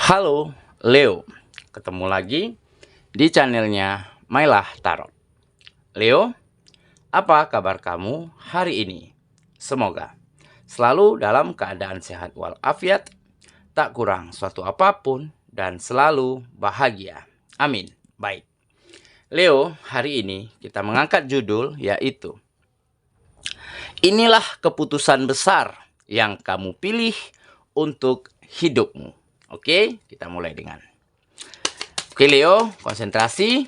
Halo Leo, ketemu lagi di channelnya Mailah Tarot. Leo, apa kabar kamu hari ini? Semoga selalu dalam keadaan sehat walafiat, tak kurang suatu apapun, dan selalu bahagia. Amin. Baik, Leo, hari ini kita mengangkat judul yaitu inilah keputusan besar yang kamu pilih untuk hidupmu. Oke, kita mulai dengan Oke Leo, konsentrasi,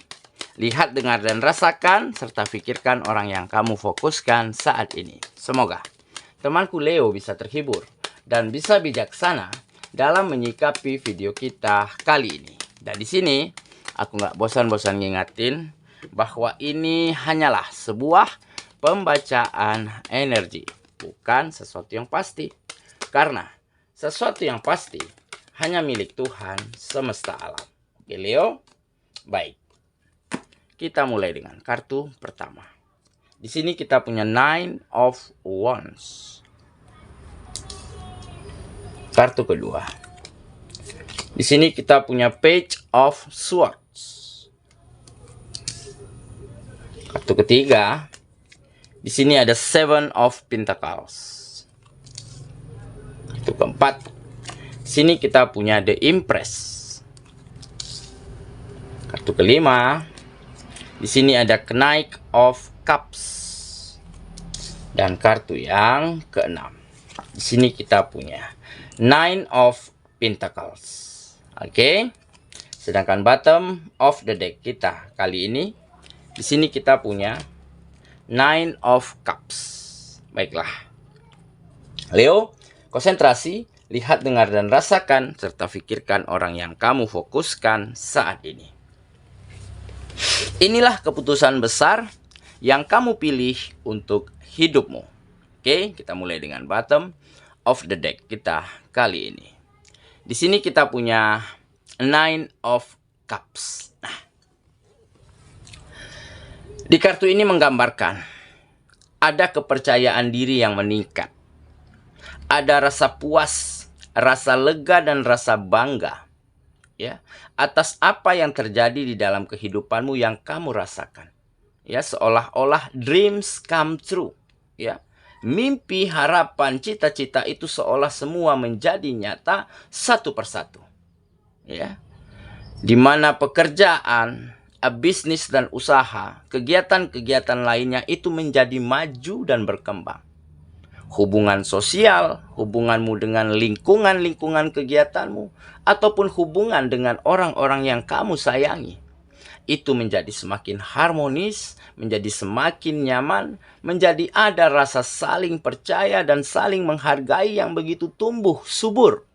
lihat, dengar, dan rasakan, serta pikirkan orang yang kamu fokuskan saat ini. Semoga temanku Leo bisa terhibur dan bisa bijaksana dalam menyikapi video kita kali ini. Dan di sini, aku nggak bosan-bosan ngingatin bahwa ini hanyalah sebuah pembacaan energi, bukan sesuatu yang pasti. Karena sesuatu yang pasti hanya milik Tuhan semesta alam. Oke Leo, baik. Kita mulai dengan kartu pertama. Di sini kita punya Nine of Wands. Kartu kedua. Di sini kita punya Page of Swords. Kartu ketiga. Di sini ada Seven of Pentacles. Kartu keempat. Sini kita punya The Empress. Kartu kelima. Di sini ada Knight of Cups. Dan kartu yang keenam. Di sini kita punya Nine of Pentacles. Oke. Sedangkan bottom of the deck kita kali ini, di sini kita punya Nine of Cups. Baiklah. Leo, konsentrasi, lihat, dengar, dan rasakan, serta pikirkan orang yang kamu fokuskan saat ini. Inilah keputusan besar yang kamu pilih untuk hidupmu. Oke, kita mulai dengan bottom of the deck kita kali ini. Di sini kita punya Nine of Cups. Nah, di kartu ini menggambarkan ada kepercayaan diri yang meningkat. Ada rasa puas, rasa lega, dan rasa bangga ya atas apa yang terjadi di dalam kehidupanmu yang kamu rasakan. Ya, seolah-olah dreams come true. Ya. Mimpi, harapan, cita-cita itu seolah semua menjadi nyata satu persatu. Ya. Di mana pekerjaan, bisnis dan usaha, kegiatan-kegiatan lainnya itu menjadi maju dan berkembang. Hubungan sosial, hubunganmu dengan lingkungan kegiatanmu, ataupun hubungan dengan orang-orang yang kamu sayangi, itu menjadi semakin harmonis, menjadi semakin nyaman, menjadi ada rasa saling percaya dan saling menghargai yang begitu tumbuh subur.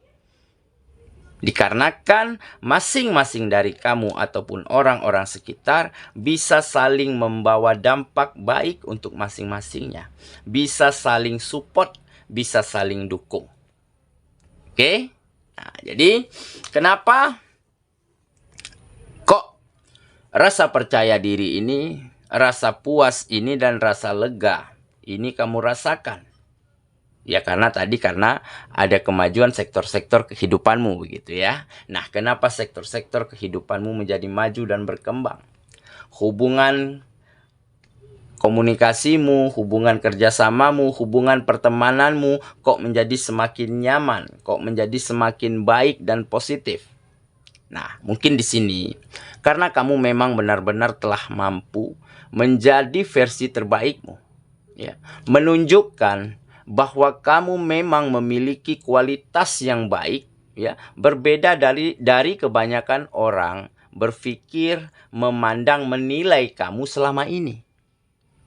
Dikarenakan masing-masing dari kamu ataupun orang-orang sekitar bisa saling membawa dampak baik untuk masing-masingnya. Bisa saling support, bisa saling dukung. Oke? Nah, jadi kenapa kok rasa percaya diri ini, rasa puas ini, dan rasa lega ini kamu rasakan? Ya karena ada kemajuan sektor-sektor kehidupanmu begitu ya. Nah, kenapa sektor-sektor kehidupanmu menjadi maju dan berkembang? Hubungan komunikasimu, hubungan kerjasamamu, hubungan pertemananmu kok menjadi semakin nyaman, kok menjadi semakin baik dan positif. Nah, mungkin di sini karena kamu memang benar-benar telah mampu menjadi versi terbaikmu, ya, menunjukkan bahwa kamu memang memiliki kualitas yang baik, ya, berbeda dari kebanyakan orang berpikir, memandang, menilai kamu selama ini.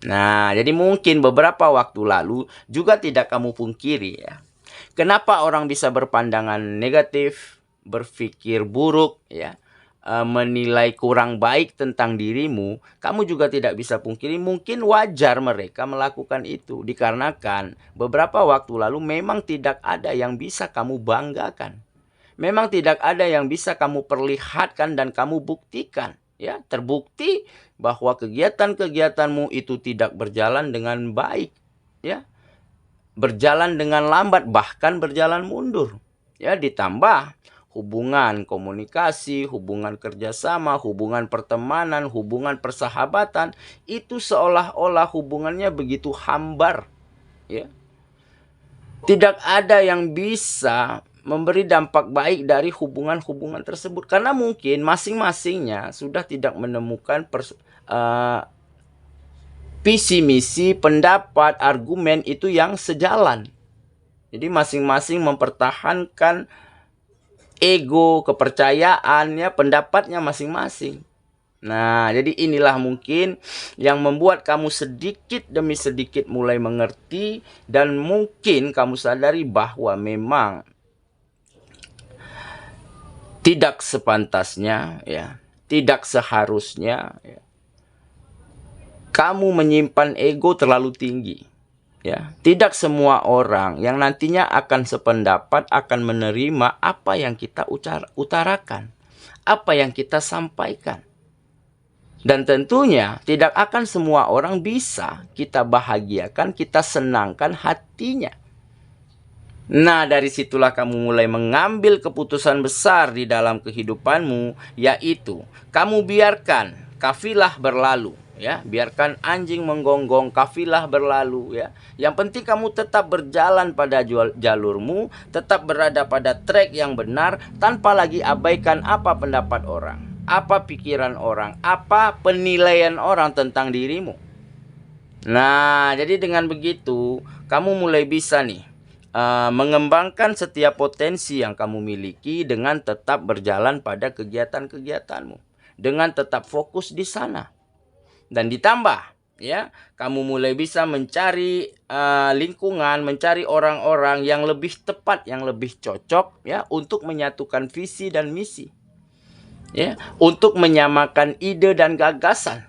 Nah, jadi mungkin beberapa waktu lalu juga tidak kamu pungkiri ya. Kenapa orang bisa berpandangan negatif, berpikir buruk, ya, menilai kurang baik tentang dirimu, kamu juga tidak bisa pungkiri mungkin wajar mereka melakukan itu. Dikarenakan beberapa waktu lalu memang tidak ada yang bisa kamu banggakan. Memang tidak ada yang bisa kamu perlihatkan dan kamu buktikan. Ya, terbukti bahwa kegiatan-kegiatanmu itu tidak berjalan dengan baik. Ya, berjalan dengan lambat, bahkan berjalan mundur. Ya, ditambah hubungan komunikasi, hubungan kerjasama, hubungan pertemanan, hubungan persahabatan, itu seolah-olah hubungannya begitu hambar, ya. Tidak ada yang bisa memberi dampak baik dari hubungan-hubungan tersebut, karena mungkin masing-masingnya sudah tidak menemukan visi misi, pendapat, argumen itu yang sejalan. Jadi masing-masing mempertahankan ego, kepercayaan, ya, pendapatnya masing-masing. Nah, jadi inilah mungkin yang membuat kamu sedikit demi sedikit mulai mengerti, dan mungkin kamu sadari bahwa memang tidak sepantasnya, ya, tidak seharusnya, ya, kamu menyimpan ego terlalu tinggi. Ya, tidak semua orang yang nantinya akan sependapat akan menerima apa yang kita utarakan, apa yang kita sampaikan. Dan tentunya tidak akan semua orang bisa kita bahagiakan, kita senangkan hatinya. Nah, dari situlah kamu mulai mengambil keputusan besar di dalam kehidupanmu, yaitu kamu biarkan kafilah berlalu, ya, biarkan anjing menggonggong, kafilah berlalu, ya. Yang penting kamu tetap berjalan pada jalurmu, tetap berada pada trek yang benar, tanpa lagi abaikan apa pendapat orang, apa pikiran orang, apa penilaian orang tentang dirimu. Nah, jadi dengan begitu kamu mulai bisa nih mengembangkan setiap potensi yang kamu miliki dengan tetap berjalan pada kegiatan-kegiatanmu, dengan tetap fokus di sana. Dan ditambah, ya, kamu mulai bisa mencari lingkungan, mencari orang-orang yang lebih tepat, yang lebih cocok, ya, untuk menyatukan visi dan misi, ya, untuk menyamakan ide dan gagasan.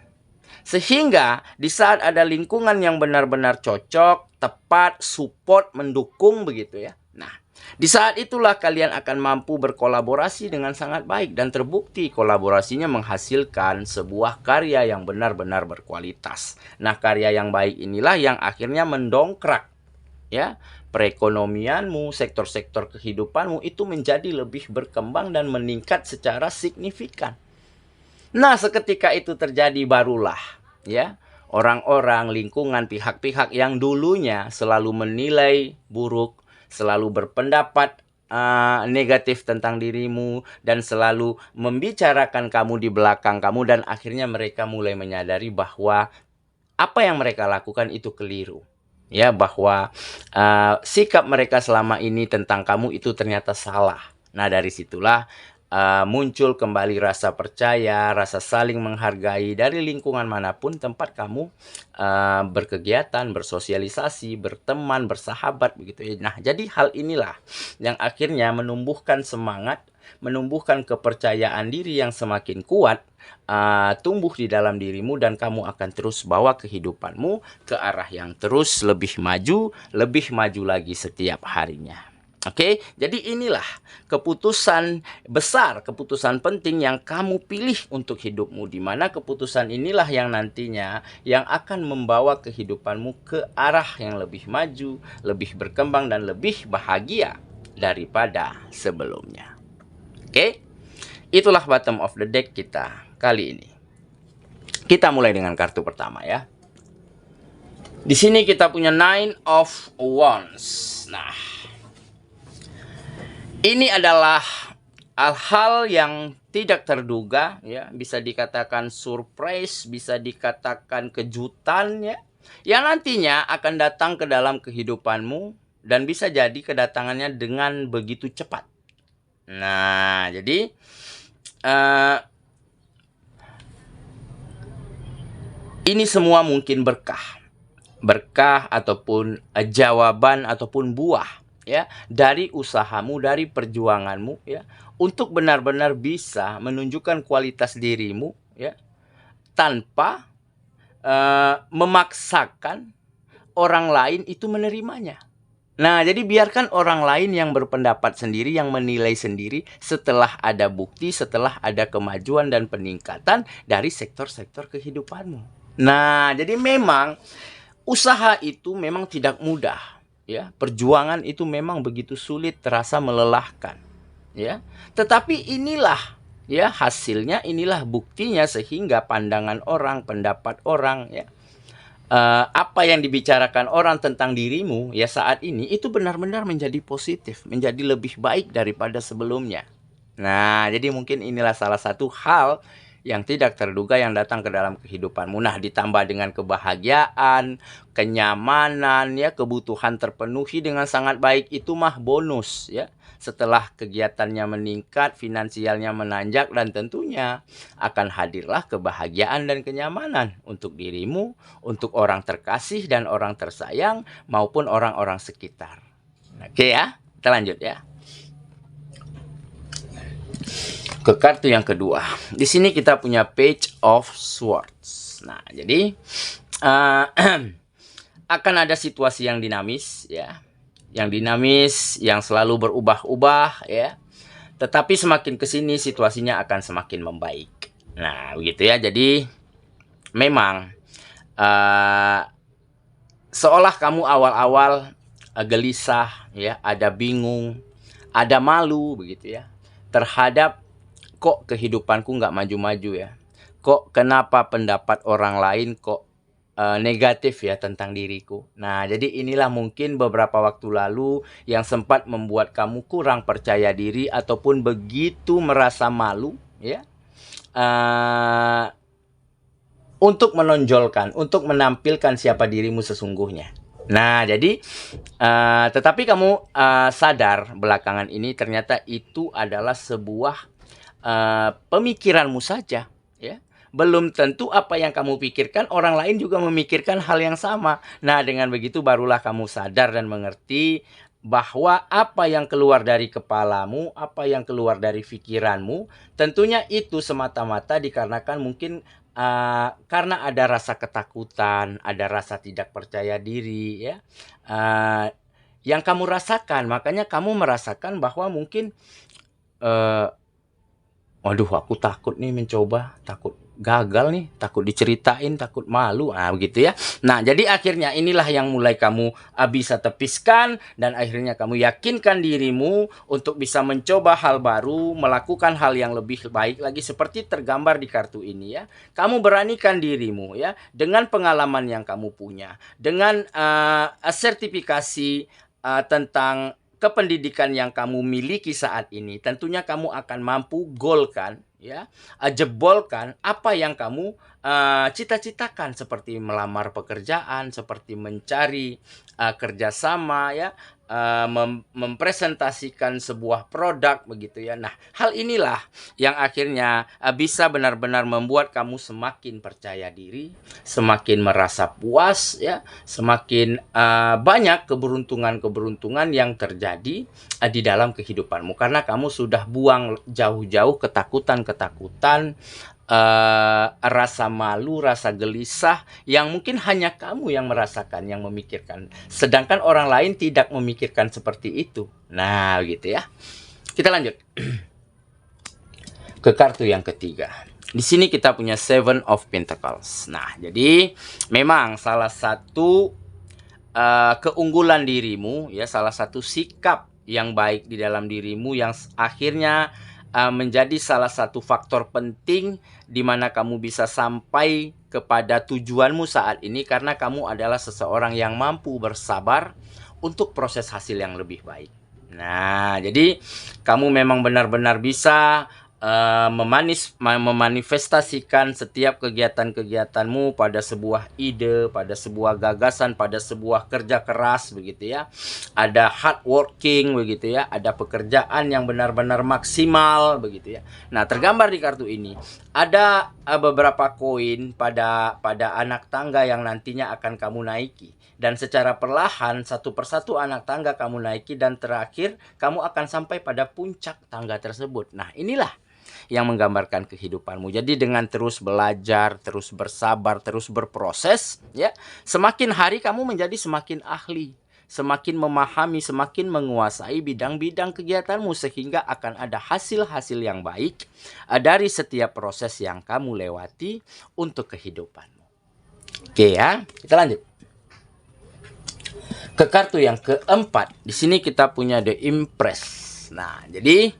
Sehingga di saat ada lingkungan yang benar-benar cocok, tepat, support, mendukung, begitu, ya. Nah, di saat itulah kalian akan mampu berkolaborasi dengan sangat baik, dan terbukti kolaborasinya menghasilkan sebuah karya yang benar-benar berkualitas. Nah, karya yang baik inilah yang akhirnya mendongkrak, ya, perekonomianmu, sektor-sektor kehidupanmu itu menjadi lebih berkembang dan meningkat secara signifikan. Nah, seketika itu terjadi, barulah, ya, orang-orang, lingkungan, pihak-pihak yang dulunya selalu menilai buruk, selalu berpendapat negatif tentang dirimu, dan selalu membicarakan kamu di belakang kamu, dan akhirnya mereka mulai menyadari bahwa apa yang mereka lakukan itu keliru, ya, bahwa sikap mereka selama ini tentang kamu itu ternyata salah. Nah, dari situlah muncul kembali rasa percaya, rasa saling menghargai dari lingkungan manapun tempat kamu berkegiatan, bersosialisasi, berteman, bersahabat, begitu ya. Nah, jadi hal inilah yang akhirnya menumbuhkan semangat, menumbuhkan kepercayaan diri yang semakin kuat, tumbuh di dalam dirimu, dan kamu akan terus bawa kehidupanmu ke arah yang terus lebih maju lagi setiap harinya. Oke, jadi inilah keputusan besar, keputusan penting yang kamu pilih untuk hidupmu, di mana keputusan inilah yang nantinya yang akan membawa kehidupanmu ke arah yang lebih maju, lebih berkembang, dan lebih bahagia daripada sebelumnya. Oke, itulah bottom of the deck kita kali ini. Kita mulai dengan kartu pertama, ya. Di sini kita punya Nine of Wands. Nah, ini adalah hal-hal yang tidak terduga, ya, bisa dikatakan surprise, bisa dikatakan kejutan, ya, yang nantinya akan datang ke dalam kehidupanmu, dan bisa jadi kedatangannya dengan begitu cepat. Nah, jadi ini semua mungkin berkah ataupun jawaban ataupun buah, ya, dari usahamu, dari perjuanganmu, ya, untuk benar-benar bisa menunjukkan kualitas dirimu, ya, tanpa memaksakan orang lain itu menerimanya. Nah, jadi biarkan orang lain yang berpendapat sendiri, yang menilai sendiri setelah ada bukti, setelah ada kemajuan dan peningkatan dari sektor-sektor kehidupanmu. Nah, jadi memang usaha itu memang tidak mudah, ya. Perjuangan itu memang begitu sulit, terasa melelahkan. ya. Tetapi inilah ya hasilnya, inilah buktinya sehingga pandangan orang, pendapat orang ya, apa yang dibicarakan orang tentang dirimu ya saat ini itu benar-benar menjadi positif, menjadi lebih baik daripada sebelumnya. Nah, jadi mungkin inilah salah satu hal yang tidak terduga yang datang ke dalam kehidupanmu. Nah, ditambah dengan kebahagiaan, kenyamanan, ya, kebutuhan terpenuhi dengan sangat baik, itu mah bonus, ya. Setelah kegiatannya meningkat, finansialnya menanjak, dan tentunya akan hadirlah kebahagiaan dan kenyamanan untuk dirimu, untuk orang terkasih dan orang tersayang, maupun orang-orang sekitar. Oke ya, kita lanjut ya. Ke kartu yang kedua. Di sini kita punya Page of Swords. Nah, jadi akan ada situasi yang dinamis ya. Yang dinamis, yang selalu berubah-ubah ya. Tetapi semakin ke sini situasinya akan semakin membaik. Nah, begitu ya. Jadi memang seolah kamu awal-awal gelisah ya, ada bingung, ada malu begitu ya. Terhadap kok kehidupanku nggak maju-maju ya. Kok kenapa pendapat orang lain kok negatif ya tentang diriku. Nah, jadi inilah mungkin beberapa waktu lalu yang sempat membuat kamu kurang percaya diri ataupun begitu merasa malu ya. Untuk menonjolkan, untuk menampilkan siapa dirimu sesungguhnya. Nah, jadi tetapi kamu sadar belakangan ini ternyata itu adalah sebuah pemikiranmu saja ya. Belum tentu apa yang kamu pikirkan orang lain juga memikirkan hal yang sama. Nah, dengan begitu barulah kamu sadar dan mengerti bahwa apa yang keluar dari kepalamu, apa yang keluar dari pikiranmu, tentunya itu semata-mata dikarenakan mungkin karena ada rasa ketakutan, ada rasa tidak percaya diri ya. Yang kamu rasakan, makanya kamu merasakan bahwa mungkin waduh, aku takut nih mencoba, takut gagal nih, takut diceritain, takut malu, begitu ya. Nah, jadi akhirnya inilah yang mulai kamu bisa tepiskan dan akhirnya kamu yakinkan dirimu untuk bisa mencoba hal baru, melakukan hal yang lebih baik lagi seperti tergambar di kartu ini ya. Kamu beranikan dirimu ya dengan pengalaman yang kamu punya, dengan sertifikasi tentang kependidikan yang kamu miliki saat ini, tentunya kamu akan mampu golkan, ya, jebolkan apa yang kamu cita-citakan seperti melamar pekerjaan, seperti mencari kerjasama, ya, mempresentasikan sebuah produk begitu ya. Nah, hal inilah yang akhirnya bisa benar-benar membuat kamu semakin percaya diri, semakin merasa puas ya, semakin banyak keberuntungan-keberuntungan yang terjadi di dalam kehidupanmu karena kamu sudah buang jauh-jauh ketakutan-ketakutan, rasa malu, rasa gelisah yang mungkin hanya kamu yang merasakan, yang memikirkan. Sedangkan orang lain tidak memikirkan seperti itu. Nah, gitu ya. Kita lanjut ke kartu yang ketiga. Di sini kita punya Seven of Pentacles. Nah, jadi memang salah satu keunggulan dirimu ya, salah satu sikap yang baik di dalam dirimu yang akhirnya menjadi salah satu faktor penting di mana kamu bisa sampai kepada tujuanmu saat ini karena kamu adalah seseorang yang mampu bersabar untuk proses hasil yang lebih baik. Nah, jadi kamu memang benar-benar bisa memanifestasikan setiap kegiatan-kegiatanmu pada sebuah ide, pada sebuah gagasan, pada sebuah kerja keras begitu ya. Ada hard working begitu ya, ada pekerjaan yang benar-benar maksimal begitu ya. Nah, tergambar di kartu ini ada beberapa koin pada anak tangga yang nantinya akan kamu naiki. Dan secara perlahan satu persatu anak tangga kamu naiki dan terakhir kamu akan sampai pada puncak tangga tersebut. Nah, inilah yang menggambarkan kehidupanmu. Jadi dengan terus belajar, terus bersabar, terus berproses, ya, semakin hari kamu menjadi semakin ahli, semakin memahami, semakin menguasai bidang-bidang kegiatanmu sehingga akan ada hasil-hasil yang baik dari setiap proses yang kamu lewati untuk kehidupanmu. Oke ya, kita lanjut ke kartu yang keempat. Di sini kita punya The Empress. Nah, jadi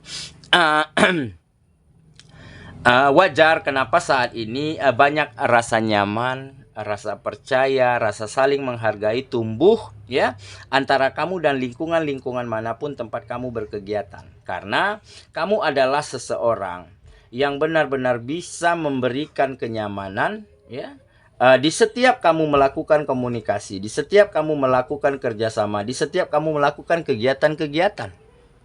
wajar kenapa saat ini banyak rasa nyaman, rasa percaya, rasa saling menghargai tumbuh ya antara kamu dan lingkungan manapun tempat kamu berkegiatan. Karena kamu adalah seseorang yang benar-benar bisa memberikan kenyamanan ya. Di setiap kamu melakukan komunikasi, di setiap kamu melakukan kerjasama, di setiap kamu melakukan kegiatan-kegiatan.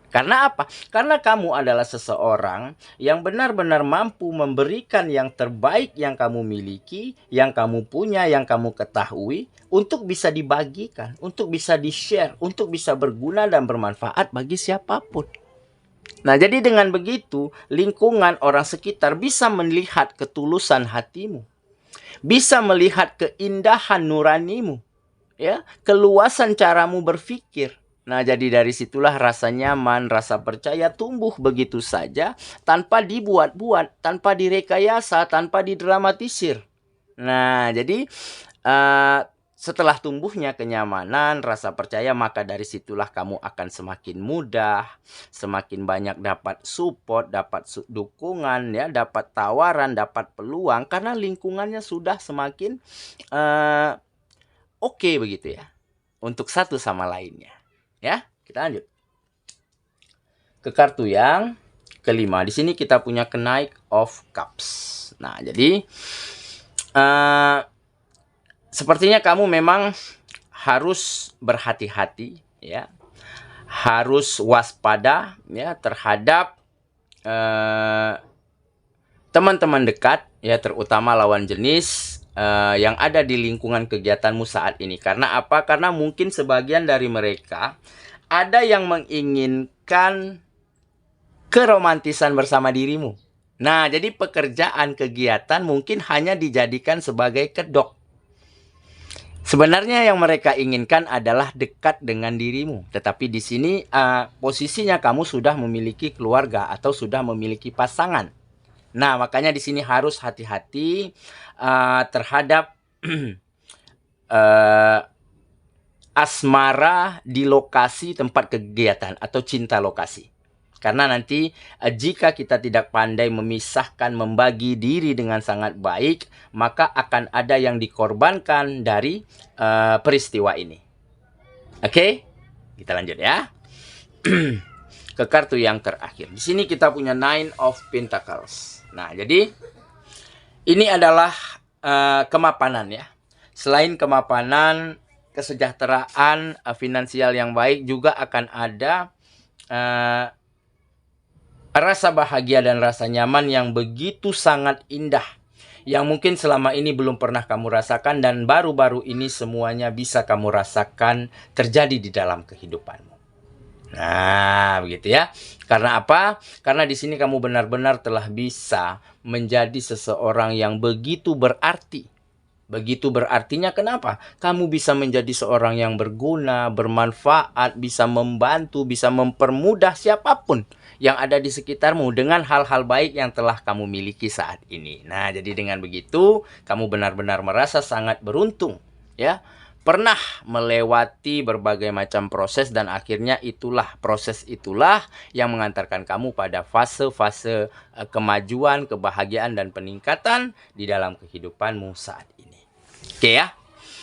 Karena apa? Karena kamu adalah seseorang yang benar-benar mampu memberikan yang terbaik yang kamu miliki, yang kamu punya, yang kamu ketahui, untuk bisa dibagikan, untuk bisa di-share, untuk bisa berguna dan bermanfaat bagi siapapun. Nah, jadi dengan begitu, lingkungan orang sekitar bisa melihat ketulusan hatimu, bisa melihat keindahan nuranimu, ya, keluasan caramu berpikir. Nah, jadi dari situlah rasa nyaman, rasa percaya tumbuh begitu saja tanpa dibuat-buat, tanpa direkayasa, tanpa didramatisir. Nah, jadi setelah tumbuhnya kenyamanan, rasa percaya, maka dari situlah kamu akan semakin mudah, semakin banyak dapat support, dapat dukungan, ya, dapat tawaran, dapat peluang, karena lingkungannya sudah semakin oke begitu ya, untuk satu sama lainnya. Ya, kita lanjut ke kartu yang kelima. Di sini kita punya Knight of Cups. Nah, jadi sepertinya kamu memang harus berhati-hati ya, harus waspada ya terhadap teman-teman dekat ya, terutama lawan jenis yang ada di lingkungan kegiatanmu saat ini. Karena apa? Karena mungkin sebagian dari mereka ada yang menginginkan keromantisan bersama dirimu. Nah, jadi pekerjaan kegiatan mungkin hanya dijadikan sebagai kedok. Sebenarnya yang mereka inginkan adalah dekat dengan dirimu. Tetapi di sini posisinya kamu sudah memiliki keluarga atau sudah memiliki pasangan. Nah, makanya di sini harus hati-hati terhadap asmara di lokasi tempat kegiatan atau cinta lokasi. Karena nanti jika kita tidak pandai memisahkan, membagi diri dengan sangat baik, maka akan ada yang dikorbankan dari peristiwa ini. Oke, kita lanjut ya. Ke kartu yang terakhir. Di sini kita punya Nine of Pentacles. Nah, jadi ini adalah kemapanan ya. Selain kemapanan, kesejahteraan finansial yang baik, juga akan ada rasa bahagia dan rasa nyaman yang begitu sangat indah, yang mungkin selama ini belum pernah kamu rasakan, dan baru-baru ini semuanya bisa kamu rasakan terjadi di dalam kehidupanmu. Nah, begitu ya. Karena apa? Karena di sini kamu benar-benar telah bisa menjadi seseorang yang begitu berarti. Begitu berartinya kenapa? Kamu bisa menjadi seorang yang berguna, bermanfaat, bisa membantu, bisa mempermudah siapapun yang ada di sekitarmu dengan hal-hal baik yang telah kamu miliki saat ini. Nah, jadi dengan begitu kamu benar-benar merasa sangat beruntung ya. Pernah melewati berbagai macam proses, dan akhirnya proses itulah yang mengantarkan kamu pada fase-fase kemajuan, kebahagiaan, dan peningkatan di dalam kehidupanmu saat ini. Oke ya,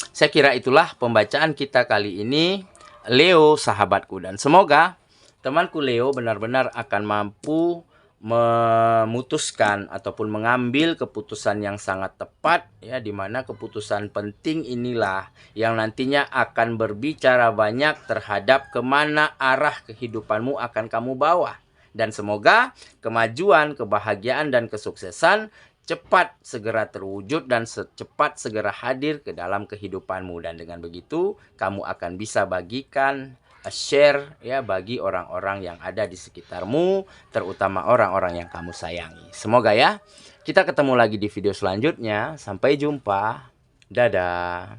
saya kira itulah pembacaan kita kali ini, Leo sahabatku, dan semoga temanku Leo benar-benar akan mampu memutuskan ataupun mengambil keputusan yang sangat tepat ya, dimana keputusan penting inilah yang nantinya akan berbicara banyak terhadap kemana arah kehidupanmu akan kamu bawa. Dan semoga kemajuan, kebahagiaan, dan kesuksesan cepat segera terwujud dan cepat segera hadir ke dalam kehidupanmu. Dan dengan begitu kamu akan bisa bagikan, share ya, bagi orang-orang yang ada di sekitarmu, terutama orang-orang yang kamu sayangi. Semoga ya, kita ketemu lagi di video selanjutnya. Sampai jumpa. Dadah.